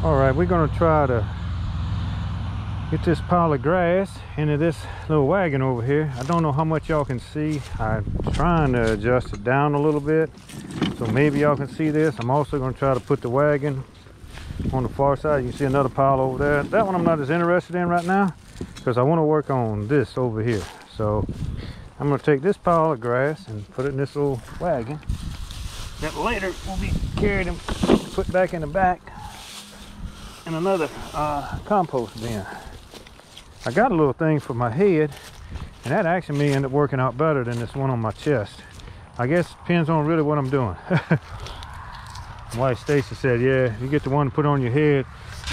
All right, we're gonna try to get this pile of grass into this little wagon over here. I don't know how much y'all can see. I'm trying to adjust it down a little bit, so maybe y'all can see this. I'm also gonna try to put the wagon on the far side. You can see another pile over there. That one I'm not as interested in right now because I want to work on this over here. So I'm gonna take this pile of grass and put it in this little wagon that later will be carried and put back in the back in another compost bin. I got a little thing for my head, and that actually may end up working out better than this one on my chest. I guess it depends on really what I'm doing. Wife Stacy said, yeah, if you get the one to put on your head,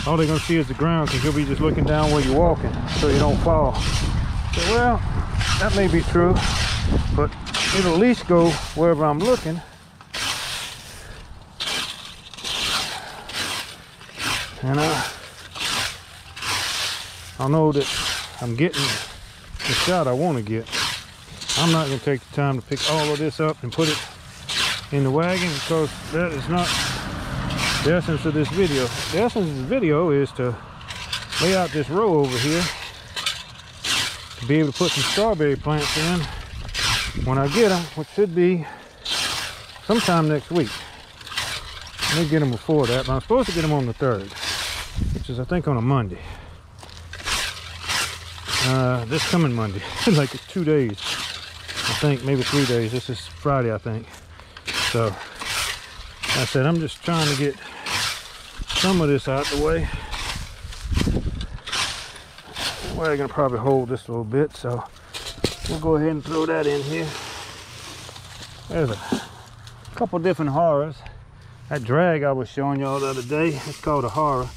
all they're gonna see is the ground because you'll be just looking down where you're walking so you don't fall. So, well, that may be true, but it'll at least go wherever I'm looking. And I'll know that I'm getting the shot I want to get. I'm not going to take the time to pick all of this up and put it in the wagon because that is not the essence of this video. The essence of the video is to lay out this row over here to be able to put some strawberry plants in when I get them, which should be sometime next week. I may get them before that, but I'm supposed to get them on the 3rd, which is I think on a Monday. This coming Monday, like 2 days, I think, maybe 3 days. This is Friday, I think. So, like I said, I'm just trying to get some of this out the way. The wagon will probably hold this a little bit, so we'll go ahead and throw that in here. There's a couple different horrors. That drag I was showing y'all the other day, it's called a horror.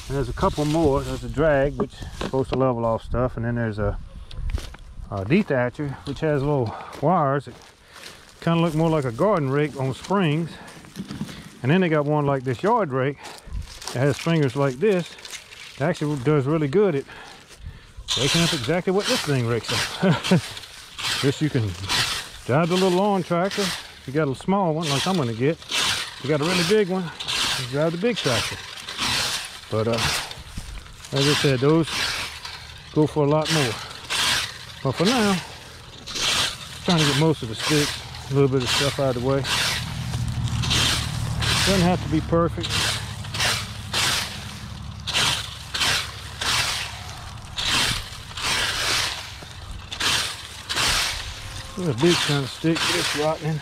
And there's a couple more. There's a drag, which is supposed to level off stuff, and then there's a dethatcher, which has little wires that kind of look more like a garden rake on springs. And then they got one like this yard rake that has fingers like this. It actually does really good at raking up exactly what this thing rakes up. This you can drive the little lawn tractor. If you got a small one like I'm going to get, if you got a really big one, you drive the big tractor. But as I said, those go for a lot more. But for now, I'm trying to get most of the sticks, a little bit of stuff out of the way. Doesn't have to be perfect. There's a big kind of stick for this rotting.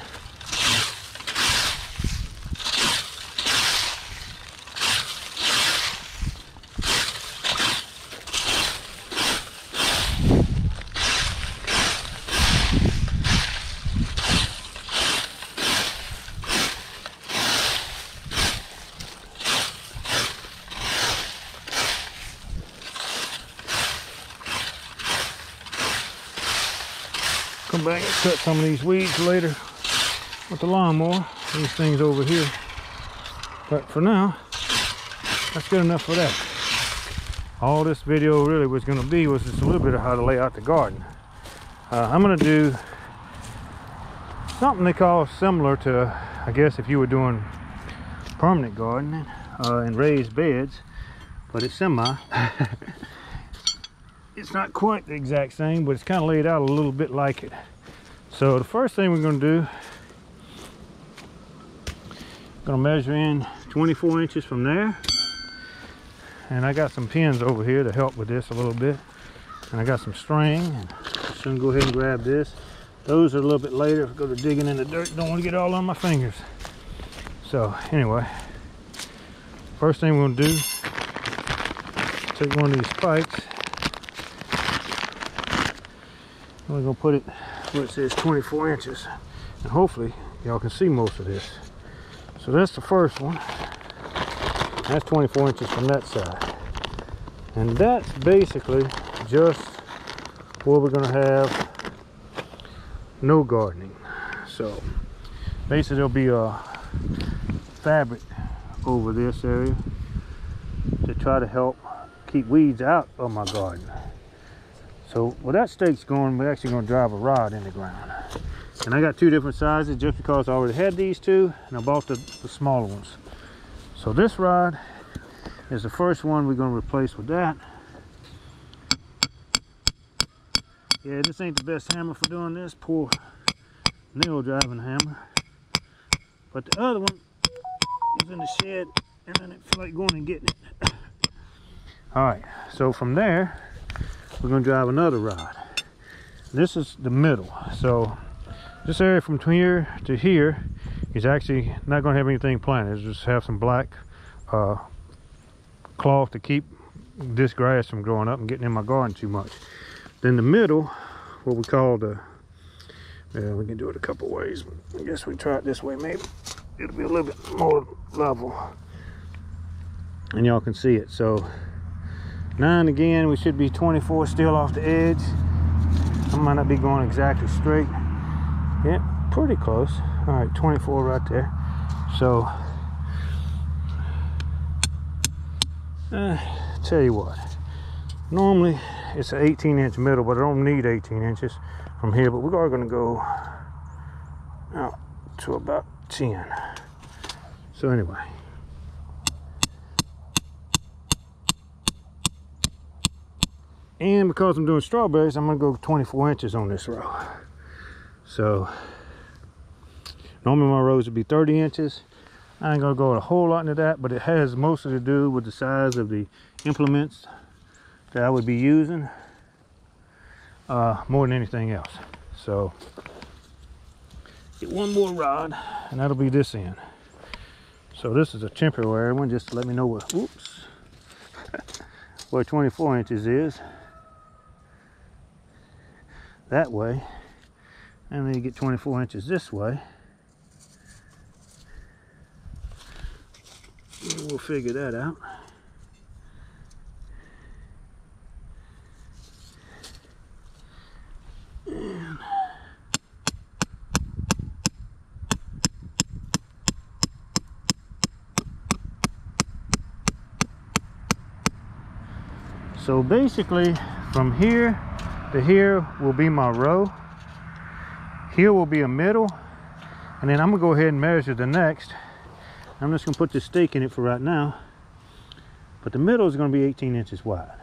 Come back and cut some of these weeds later with the lawnmower, these things over here. But for now, that's good enough for that. All this video really was going to be was just a little bit of how to lay out the garden. I'm going to do something they call similar to, I guess, if you were doing permanent gardening in raised beds, but it's semi. It's not quite the exact same, but it's kind of laid out a little bit like it. So the first thing we're going to do, I'm going to measure in 24 inches from there. And I got some pins over here to help with this a little bit. And I got some string. And I'm just going to go ahead and grab this. Those are a little bit later. If I go to digging in the dirt, don't want to get all on my fingers. So anyway, first thing we're going to do, take one of these spikes. We're going to put it where it says 24 inches. And hopefully y'all can see most of this. So that's the first one. That's 24 inches from that side. And that's basically just where we're going to have no gardening. So basically there'll be a fabric over this area to try to help keep weeds out of my garden. So where that stake's going, we're actually going to drive a rod in the ground. And I got two different sizes just because I already had these two and I bought the smaller ones. So this rod is the first one we're going to replace with that. Yeah, this ain't the best hammer for doing this, poor nail driving hammer. But the other one is in the shed, and then it feel like going and getting it. All right, so from there, we're going to drive another rod. This is the middle. So this area from here to here is actually not going to have anything planted. It's just have some black cloth to keep this grass from growing up and getting in my garden too much. Then the middle, what we call the, we can do it a couple ways. I guess we try it this way, maybe it'll be a little bit more level and y'all can see it. So 9 again, we should be 24 still off the edge. I might not be going exactly straight. Yeah, pretty close. All right, 24 right there. So tell you what, normally it's an 18-inch middle, but I don't need 18 inches from here, but we are going to go out to about 10. So anyway, and because I'm doing strawberries, I'm going to go 24 inches on this row. So normally my rows would be 30 inches. I ain't going to go a whole lot into that, but it has mostly to do with the size of the implements that I would be using more than anything else. So get one more rod and that'll be this end. So this is a temporary one just to let me know where, oops, where 24 inches is. That way, and then you get 24 inches this way. And we'll figure that out. And so basically from here to here will be my row. Here will be a middle, and then I'm gonna go ahead and measure the next. I'm just gonna put this stake in it for right now, but the middle is gonna be 18 inches wide.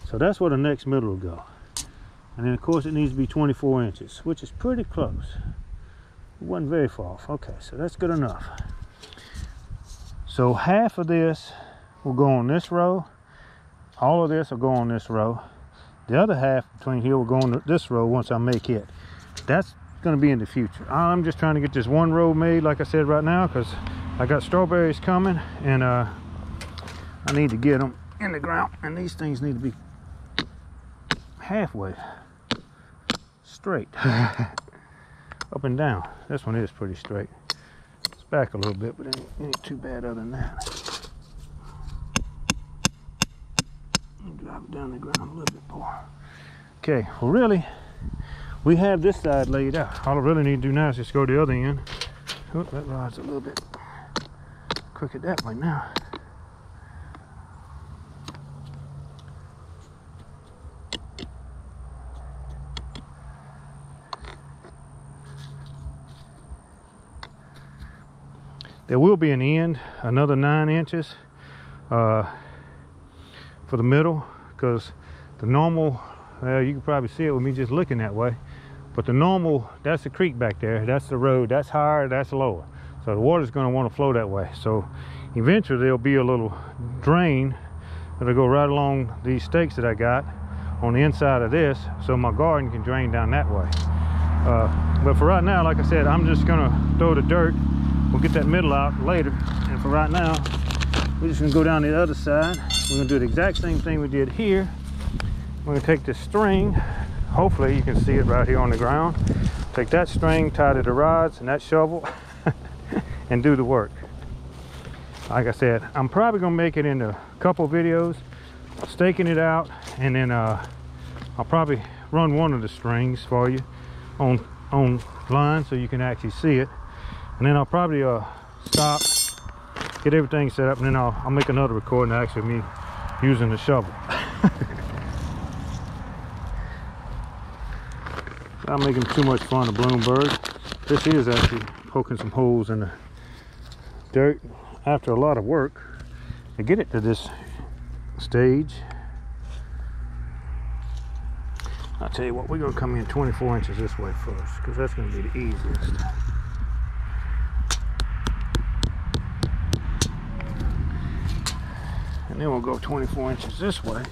So that's where the next middle will go. And then of course it needs to be 24 inches, which is pretty close. It wasn't very far off. Okay, so that's good enough. So half of this will go on this row. All of this will go on this row. The other half between here will go on this row once I make it. That's going to be in the future. I'm just trying to get this one row made, like I said, right now, because I got strawberries coming, and I need to get them in the ground, and these things need to be halfway straight. Up and down. This one is pretty straight. It's back a little bit, but it ain't too bad other than that. Drop it down the ground a little bit more. Okay, well really, we have this side laid out. All I really need to do now is just go to the other end. Oh, that rod's a little bit crooked that way now. There will be an end, another 9 inches for the middle, because the normal, you can probably see it with me just looking that way, but the normal, that's the creek back there, that's the road, that's higher, that's lower, so the water's going to want to flow that way. So eventually there'll be a little drain that'll go right along these stakes that I got on the inside of this, so my garden can drain down that way. But for right now, like I said, I'm just going to throw the dirt. We'll get that middle out later, and for right now we're just going to go down the other side. We're going to do the exact same thing we did here. We're going to take this string, hopefully you can see it right here on the ground, take that string, tie to the rods and that shovel and do the work. Like I said, I'm probably going to make it into a couple videos, staking it out, and then I'll probably run one of the strings for you on line so you can actually see it, and then I'll probably stop, get everything set up, and then I'll make another recording actually of me using the shovel. I'm making too much fun of Bloomberg. This is actually poking some holes in the dirt after a lot of work. to get it to this stage. I'll tell you what, we're gonna come in 24 inches this way first, because that's gonna be the easiest. And then we'll go 24 inches this way.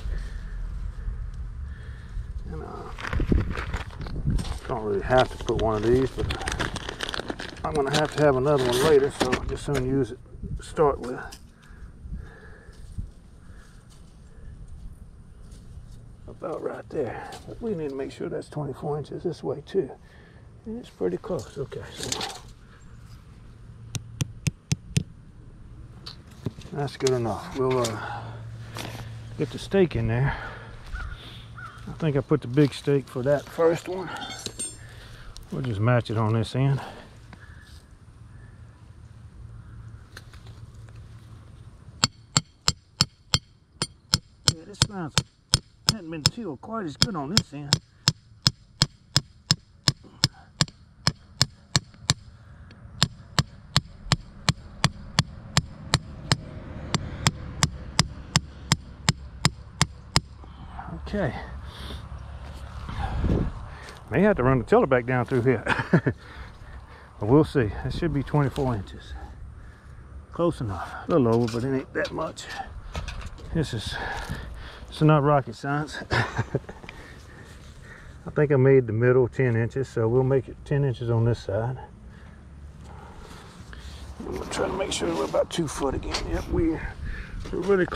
And don't really have to put one of these, but I'm gonna have to have another one later, so I'll just soon use it to start with. About right there. But we need to make sure that's 24 inches this way too. And it's pretty close. Okay, so that's good enough. We'll get the stake in there. I think I put the big stake for that first one. We'll just match it on this end. Yeah, this sounds hadn't been sealed quite as good on this end. Okay. May have to run the tiller back down through here. But we'll see. It should be 24 inches. Close enough. A little over, but it ain't that much. This is not rocket science. I think I made the middle 10 inches, so we'll make it 10 inches on this side. I'm gonna try to make sure we're about 2 foot again. Yep, we're really close.